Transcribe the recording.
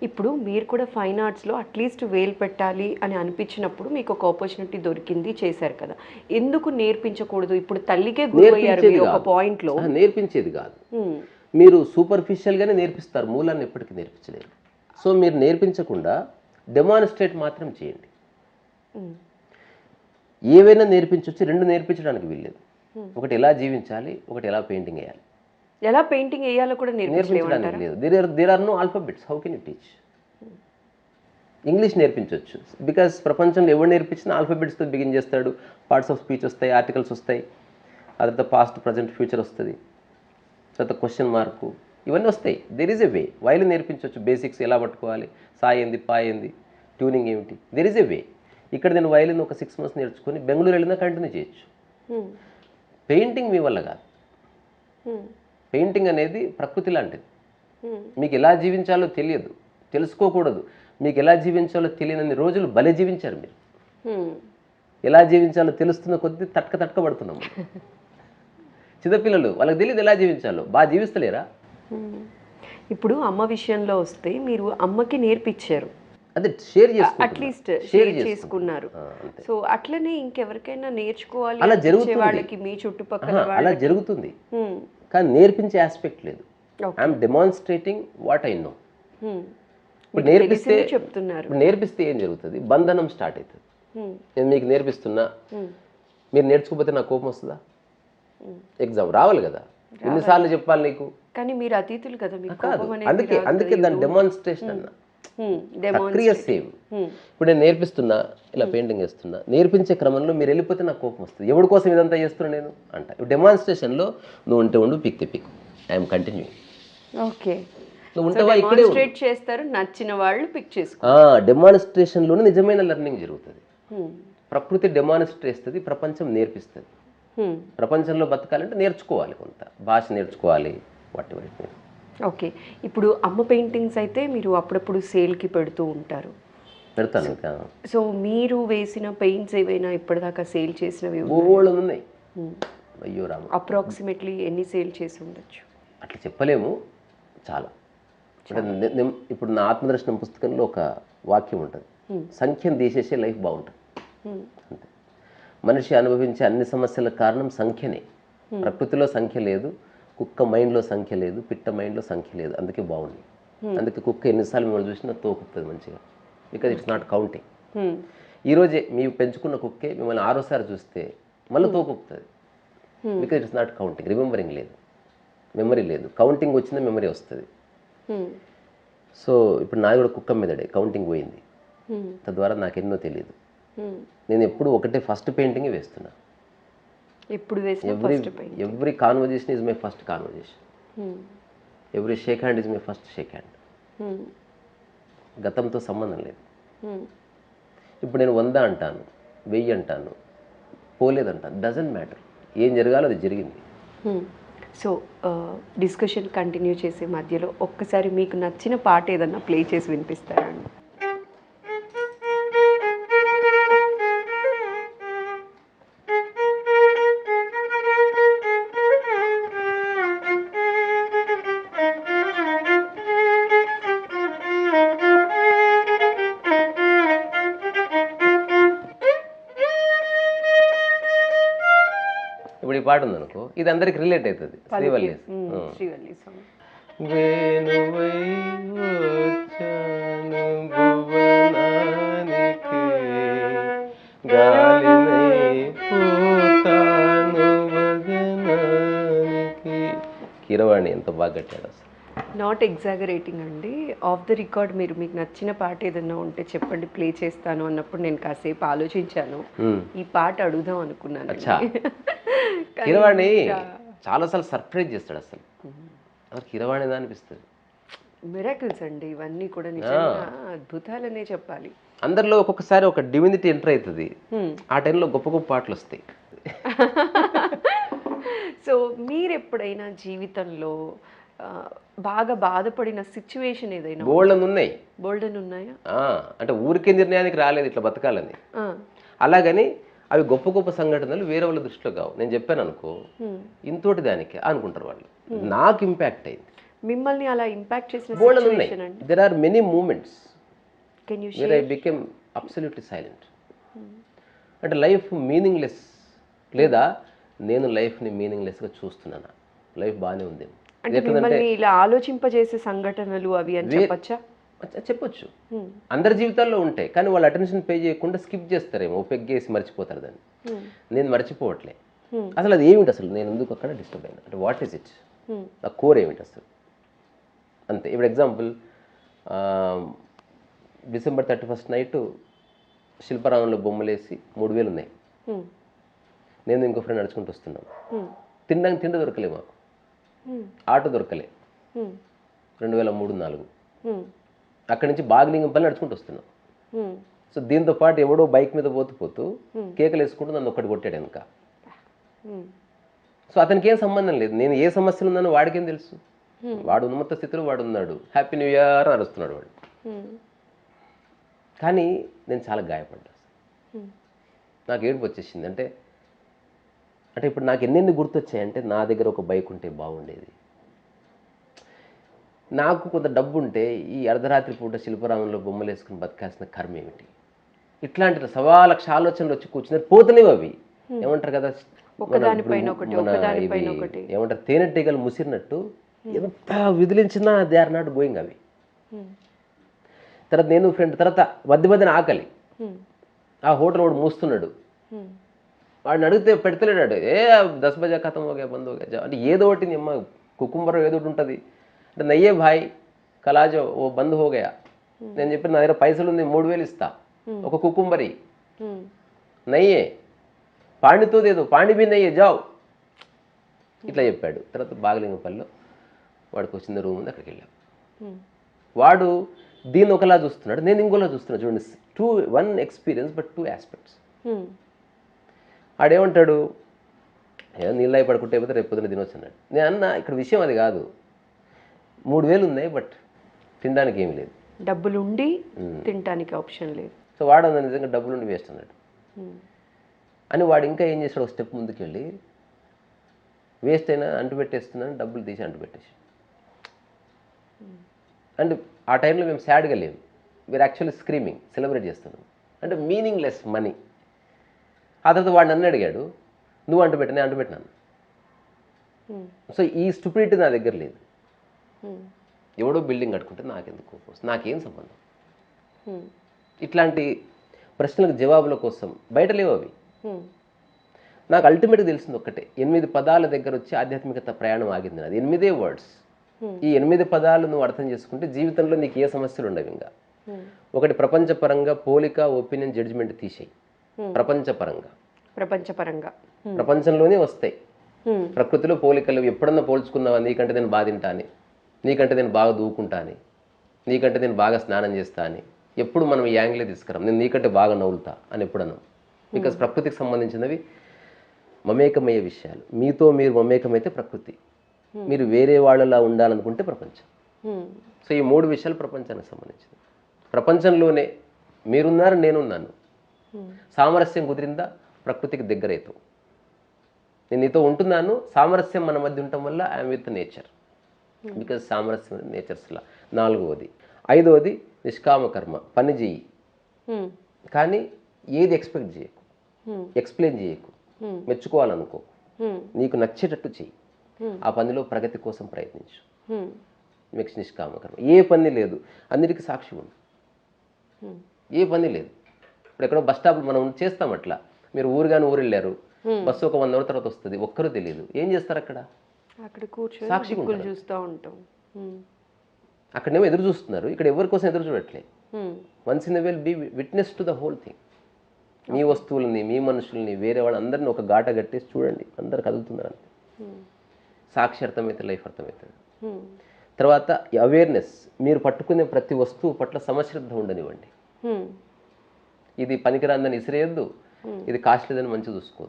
ఇప్పుడు మీరు కూడా ఫైన్ ఆర్ట్స్లో అట్లీస్ట్ వేలు పెట్టాలి అని అనిపించినప్పుడు మీకు ఒక ఆపర్చునిటీ దొరికింది, చేశారు కదా. ఎందుకు నేర్పించకూడదు? ఇప్పుడు తల్లికే గురయ్యారు మీరు ఒక పాయింట్లో. నేర్పించేది కాదు, మీరు సూపర్ఫిషియల్గానే నేర్పిస్తారు, మూలాన్ని ఎప్పటికీ నేర్పించలేరు. సో మీరు నేర్పించకుండా డెమాన్స్ట్రేట్ మాత్రం చేయండి. ఏవైనా నేర్పించవచ్చు, రెండు నేర్పించడానికి వీల్లేదు. ఒకటి ఎలా జీవించాలి, ఒకటి ఎలా పెయింటింగ్ వేయాలి. ఎలా పెయింటింగ్ వేయాలో కూడా నేర్పించడానికి లేదు. There are no alphabets, how can you teach? English నేర్పించవచ్చు, బికాస్ ప్రపంచంలో ఎవరు నేర్పించినా ఆల్ఫాబెట్స్తో బిగిన్ చేస్తాడు. పార్ట్స్ ఆఫ్ స్పీచ్ వస్తాయి, ఆర్టికల్స్ వస్తాయి, ఆ తర్వాత పాస్ట్ ప్రజెంట్ ఫ్యూచర్ వస్తుంది, తర్వాత క్వశ్చన్ మార్కు, ఇవన్నీ వస్తాయి. There is a way. Violin నేర్పించవచ్చు, బేసిక్స్ ఎలా పట్టుకోవాలి, సా ఏంది, పా ఏంది, ట్యూనింగ్ ఏమిటి, దెర్ ఈజ్ ఎ వే. ఇక్కడ నేను వైలిన్ ఒక 6 months నేర్చుకొని బెంగళూరు వెళ్ళినా కంటిన్యూ చేయొచ్చు. పెయింటింగ్ మీ వల్ల కాదు. పెయింటింగ్ అనేది ప్రకృతి లాంటిది. మీకు ఎలా జీవించాలో తెలియదు, తెలుసుకోకూడదు. మీకు ఎలా జీవించాలో తెలియనన్ని రోజులు భలే జీవించారు మీరు. ఎలా జీవించాలో తెలుస్తున్న కొద్దీ తట్టకబడుతున్నాము. చిన్నపిల్లలు, వాళ్ళకి తెలియదు ఎలా జీవించాలో, బాగా జీవిస్తలేరా? ఇప్పుడు అమ్మ విషయంలో వస్తే మీరు అమ్మకి నేర్పించారు, అదే షేర్ అట్లీస్ట్ షేర్ చేసుకున్నారు. సో అట్లనే ఇంకెవరికైనా నేర్చుకోవాలి అలా జరుగుతుంది వాళ్ళకి, మీ చుట్టుపక్కల అలా జరుగుతుంది, కానీ నేర్పించే ఆస్పెక్ట్ లేదు. I'm demonstrating what I know. ఇప్పుడు నేర్పిస్తే ఏం జరుగుతుంది? బంధనం స్టార్ట్ అవుతుంది. నేను మీకు నేర్పిస్తున్నా, మీరు నేర్చుకోకపోతే నాకు కోపం వస్తుందా? ఎగ్జామ్ రావాలి కదా, ఎన్నిసార్లు చెప్పాలి నీకు? కానీ మీరు అతీతులు కదా, అందుకే దాని డెమాన్స్ట్రేషన్ అన్న ప్రక్రియ సేమ్. ఇప్పుడు నేను నేర్పిస్తున్నా, ఇలా పెయింటింగ్ వేస్తున్నా, నేర్పించే క్రమంలో మీరు వెళ్ళిపోతే నాకు కోపం వస్తుంది. ఎవరి కోసం ఇదంతా చేస్తున్నా నేను అంట. డెమాన్స్ట్రేషన్లో నువ్వు ఉంటే ఉండు, పిక్ ఐఎమ్ కంటిన్యూ. ఓకే, నువ్వు ఉంటావా ఇక్కడే చేస్తారు, నచ్చిన వాళ్ళు పిక్ చేసుకో. డెమాన్స్ట్రేషన్లోనే నిజమైన లెర్నింగ్ జరుగుతుంది. ప్రకృతి డెమాన్స్ట్రేట్ చేస్తుంది, ప్రపంచం నేర్పిస్తుంది. ప్రపంచంలో బతకాలంటే నేర్చుకోవాలి, కొంత భాష నేర్చుకోవాలి, వాటి. ఓకే, ఇప్పుడు అమ్మ పెయింటింగ్స్ అయితే మీరు అప్పుడప్పుడు సేల్కి పెడుతూ ఉంటారు. పెడతాను. సో మీరు వేసిన పెయింట్స్ ఏవైనా ఇప్పటిదాకా సేల్ చేసినవి ఉన్నాయి? అయ్యో రామ, అప్రాక్సిమేట్లీ ఎన్ని సేల్ చేసి ఉండొచ్చు? అట్లా చెప్పలేము, చాలా. ఇప్పుడు నా ఆత్మదర్శనం పుస్తకంలో ఒక వాక్యం ఉంటుంది, సంఖ్యను తీసేసే లైఫ్ బాగుంటుంది. అంతే. మనిషి అనుభవించే అన్ని సమస్యల కారణం సంఖ్యనే. ప్రకృతిలో సంఖ్య లేదు, కుక్క మైండ్లో సంఖ్య లేదు, పిట్ట మైండ్లో సంఖ్య లేదు, అందుకే బాగుంది. అందుకే కుక్క ఎన్నిసార్లు మిమ్మల్ని చూసినా తోకుతుంది మంచిగా, బికాజ్ ఇట్స్ నాట్ కౌంటింగ్. ఈరోజే మీరు పెంచుకున్న కుక్కే మిమ్మల్ని 6వ చూస్తే మళ్ళీ తోకుతుంది, because it's not counting. Remembering లేదు, మెమరీ లేదు. కౌంటింగ్ వచ్చిందా మెమరీ వస్తుంది. సో ఇప్పుడు నా కూడా కుక్క మీదడే కౌంటింగ్ పోయింది, తద్వారా నాకు ఎన్నో తెలియదు. నేను ఎప్పుడు ఒకటే ఫస్ట్ పెయింటింగ్ వేస్తున్నా. Every conversation is my first conversation. Every shake hand is my first shake hand. గతంతో సంబంధం లేదు. ఇప్పుడు నేను 100 అంటాను, 1000 అంటాను, పోలేదంటాను, డజంట్ మ్యాటర్. ఏం జరగాలో అది జరిగింది. సో డిస్కషన్ కంటిన్యూ చేసే మధ్యలో ఒక్కసారి మీకు నచ్చిన పాట ఏదన్నా ప్లే చేసి వినిపిస్తారండి? ఇప్పుడు ఈ పాట ఉందనుకో, ఇది అందరికి రిలేట్ అవుతుంది. శ్రీవల్లి సాంగ్. వేణువై వచ్చాను భువనానికి, గాలినై పోతాను వదనానికి. కీరవాణి ఎంత బాగా కట్టాడు అసలు. నాట్ ఎగ్జాగరేటింగ్ అండి, ఆఫ్ ద రికార్డ్ మీరు మీకు నచ్చిన పాట ఏదన్నా ఉంటే చెప్పండి, ప్లే చేస్తాను అన్నప్పుడు నేను కాసేపు ఆలోచించాను, ఈ పాట అడుగుదాం అనుకున్నాను. కీరవాణి చాలాసార్లు సర్ప్రైజ్ చేస్తాడు అసలు. కీరవాణి అనిపిస్తుంది. మిరాకిల్స్ అండి ఇవన్నీ కూడా, నిజంగా అద్భుతాలనే చెప్పాలి. అందరిలో ఒక్కొక్కసారి ఒక డివినిటీ ఎంటర్ అవుతుంది, ఆ టైంలో గొప్ప గొప్ప పాటలు వస్తాయి. సో మీరు ఎప్పుడైనా జీవితంలో బాగా బాధపడిన సిచ్యువేషన్ ఏదైనా? బోల్డన్ ఉన్నాయా? అంటే ఊరికే నిర్ణయానికి రాలేదు ఇట్లా బతకాలని, అలాగని అవి గొప్ప గొప్ప సంఘటనలు వేరే వాళ్ళ దృష్టిలో కావు. నేను చెప్పాను అనుకో, ఇంతోటి దానికి అనుకుంటారు వాళ్ళు. నాకు ఇంపాక్ట్ అయింది. మిమ్మల్ని అలా ఇంపాక్ట్ చేసిన బోల్డ్ ఉన్నాయి. సిచ్యువేషన్ అండి? There are many moments can you where I became absolutely silent. అంటే లైఫ్ మీనింగ్లెస్, లేదా నేను లైఫ్ని మీనింగ్లెస్గా చూస్తున్నాను, లైఫ్ బాగానే ఉంది అంటే మిమ్మల్ని ఇలా ఆలోచింపజేసే సంఘటనలు అవి అని చెప్పచ్చా? చెప్పొచ్చు. అందరి జీవితాల్లో ఉంటాయి, కానీ వాళ్ళు అటెన్షన్ పే చేయకుండా స్కిప్ చేస్తారేమో, పెగ్గేసి మర్చిపోతారు దాన్ని. నేను మర్చిపోవట్లే. అసలు అది ఏమిటి, అసలు నేను ఎందుకు అక్కడ డిస్టర్బ్ అయినా, అంటే వాట్ ఈస్ ఇట్, ఆ కోర్ ఏమిటి అసలు, అంతే. ఇప్పుడు ఎగ్జాంపుల్, December 31st నైట్ శిల్పారామంలో బొమ్మలేసి 3,000 ఉన్నాయి. నేను ఇంకో ఫ్రెండ్ నడుచుకుంటూ వస్తున్నాం. తినడానికి తిండి దొరకలే మాకు, ఆటో దొరకలే. 2003-04 అక్కడి నుంచి బాగ్లింగంపల్లి నడుచుకుంటూ వస్తున్నాం. సో దీంతో పాటు ఎవడో బైక్ మీద పోతూ కేకలు వేసుకుంటూ నన్ను ఒక్కటి కొట్టాడు వెనక. సో అతనికి ఏం సంబంధం లేదు, నేను ఏ సమస్యలు ఉన్నానో వాడికేం తెలుసు. వాడు ఉన్నత స్థితిలో వాడు ఉన్నాడు, హ్యాపీ న్యూ ఇయర్ అని అరుస్తున్నాడు వాడు. కానీ నేను చాలా గాయపడ్డా, నాకు ఏడుపు వచ్చేసింది. అంటే ఇప్పుడు నాకు ఎన్నెన్ని గుర్తొచ్చాయంటే, నా దగ్గర ఒక బైక్ ఉంటే బాగుండేది, నాకు కొంత డబ్బు ఉంటే ఈ అర్ధరాత్రి పూట శిల్పరామంలో బొమ్మలు వేసుకుని బతకాల్సిన కర్మ ఏమిటి, ఇట్లాంటి 1,00,000 ఆలోచనలు వచ్చి కూర్చున్నారు. పోతలేవు అవి, ఏమంటారు కదా, ఏమంటారు, తేనెటీగలు ముసిరినట్టు ఎంత విదిలించినా దే ఆర్ నాట్ గోయింగ్ అవి. తర్వాత నేను ఫ్రెండ్, తర్వాత మధ్యన ఆకలి, ఆ హోటల్ వాడు మూస్తున్నాడు, వాడిని అడిగితే పెడతలేడాడు. 10 బజే ఖతం హోగా బంద్ హోగా అంటే ఏదో ఒకటి అమ్మ కుకుంబరం ఏదో ఒకటి ఉంటుంది. అంటే నయ్యే భాయ్ కలాజో ఓ బంద్ హోగా. నేను చెప్పిన నా దగ్గర పైసలు ఉంది, 3,000 ఇస్తా, ఒక కుకుంబరి నయ్యే, పాండితో దేదో పాండి బి నయ్యే జావ్, ఇట్లా చెప్పాడు. తర్వాత బాగలింగపల్లిలో వాడికి వచ్చిన రూమ్ ఉంది, అక్కడికి వెళ్ళాం. వాడు దీన్ని ఒకలా చూస్తున్నాడు, నేను ఇంకోలా చూస్తున్నాడు. చూడండి, 1 ఎక్స్పీరియన్స్ బట్ 2 ఆస్పెక్ట్స్. ఆడేమంటాడు, ఏదో నీళ్ళు అయి పడుకుంటే అయిపోతే రేపు పొద్దున తినొచ్చు అన్నాడు. నేను అన్న, ఇక్కడ విషయం అది కాదు, 3,000 ఉన్నాయి బట్ తినడానికి ఏమీ లేదు, డబ్బులు ఉండి తినడానికి ఆప్షన్ లేదు. సో వాడు అన్న నిజంగా డబ్బులుండి వేస్ట్ అన్నాడు అని. వాడు ఇంకా ఏం చేశాడు, ఒక స్టెప్ ముందుకు వెళ్ళి వేస్ట్ అయినా అంటుపెట్టేస్తున్నాను, డబ్బులు తీసి అంటుపెట్టేసి. అండ్ ఆ టైంలో మేము సాడ్గా లేము, వీఆర్ యాక్చువల్లీ స్క్రీమింగ్, సెలబ్రేట్ చేస్తున్నాం. అంటే మీనింగ్లెస్ మనీ. ఆ తర్వాత వాడు నన్ను అడిగాడు, నువ్వు అంటుపెట్టు, నేను అంటుపెట్టినాను. సో ఈ స్టూపిడిటీ నా దగ్గర లేదు. ఎవడో బిల్డింగ్ కట్టుకుంటే నాకెందుకు కోపం, నాకేం సంబంధం. ఇట్లాంటి ప్రశ్నలకు జవాబుల కోసం బయట లేవు అవి. నాకు అల్టిమేట్గా తెలిసింది ఒక్కటే, 8 పదాల దగ్గర వచ్చి ఆధ్యాత్మికత ప్రయాణం ఆగింది. అది 8 వర్డ్స్. ఈ 8 పదాలు నువ్వు అర్థం చేసుకుంటే జీవితంలో నీకు ఏ సమస్యలు ఉండవు. ఇంకా ఒకటి, ప్రపంచపరంగా పోలిక, ఒపీనియన్, జడ్జిమెంట్ తీసేయి. ప్రపంచపరంగా ప్రపంచంలోనే వస్తాయి. ప్రకృతిలో పోలికలు ఎప్పుడన్నా పోల్చుకున్నావా, నీకంటే నేను బాగా తింటా అని, నీకంటే నేను బాగా దూకుంటా అని, నీకంటే నేను బాగా స్నానం చేస్తా అని ఎప్పుడు మనం ఈ యాంగిలే తీసుకురాం. నేను నీకంటే బాగా నవ్వులుతా అని ఎప్పుడన్నా. బికాస్ ప్రకృతికి సంబంధించినవి మమేకమయ్యే విషయాలు. మీతో మీరు మమేకమైతే ప్రకృతి, మీరు వేరే వాళ్ళలా ఉండాలనుకుంటే ప్రపంచం. సో ఈ 3 విషయాలు ప్రపంచానికి సంబంధించినవి. ప్రపంచంలోనే మీరున్నారు, నేనున్నాను. సామరస్యం కుదిరిందా ప్రకృతికి దగ్గరైతావు. నేను నీతో ఉంటున్నాను, సామరస్యం మన మధ్య ఉండటం వల్ల ఐఎమ్ విత్ నేచర్, బికాజ్ సామరస్యం నేచర్స్లా. 4వది. 5వది నిష్కామ కర్మ, పని చెయ్యి, కానీ ఏది ఎక్స్పెక్ట్ చేయకు, ఎక్స్ప్లెయిన్ చేయకు, మెచ్చుకోవాలనుకో, నీకు నచ్చేటట్టు చెయ్యి. ఆ పనిలో ప్రగతి కోసం ప్రయత్నించు. నెక్స్ట్ నిష్కామ కర్మ. ఏ పని లేదు, అన్నిటికీ సాక్షి ఉండు. ఏ పని లేదు. ఇప్పుడు ఎక్కడో బస్ స్టాప్లో మనం చేస్తాం అట్లా. మీరు ఊరు వెళ్ళారు, బస్సు ఒక 100 రోజుల తర్వాత వస్తుంది, ఒక్కరూ తెలియదు, ఏం చేస్తారు అక్కడ? సాక్షిగా చూస్తూ ఉంటాం. అక్కడేమో ఎదురు చూస్తున్నారు, ఇక్కడ ఎవరి కోసం ఎదురు చూడట్లే. Once in a will be witness to the whole thing. మీ వస్తువులని, మీ మనుషుల్ని, వేరే వాళ్ళందరినీ ఒక గాట కట్టేసి చూడండి, అందరు కదులుతున్నారు అంతే. సాక్షి అర్థమైతే లైఫ్ అవుతుంది. తర్వాత అవేర్నెస్, మీరు పట్టుకునే ప్రతి వస్తువు పట్ల సమశ్రద్ధ ఉండనివ్వండి. ఇది పనికిరాందని ఇసిరేయద్దు, ఇది కాస్ట్లీదని మంచి చూసుకోవద్దు.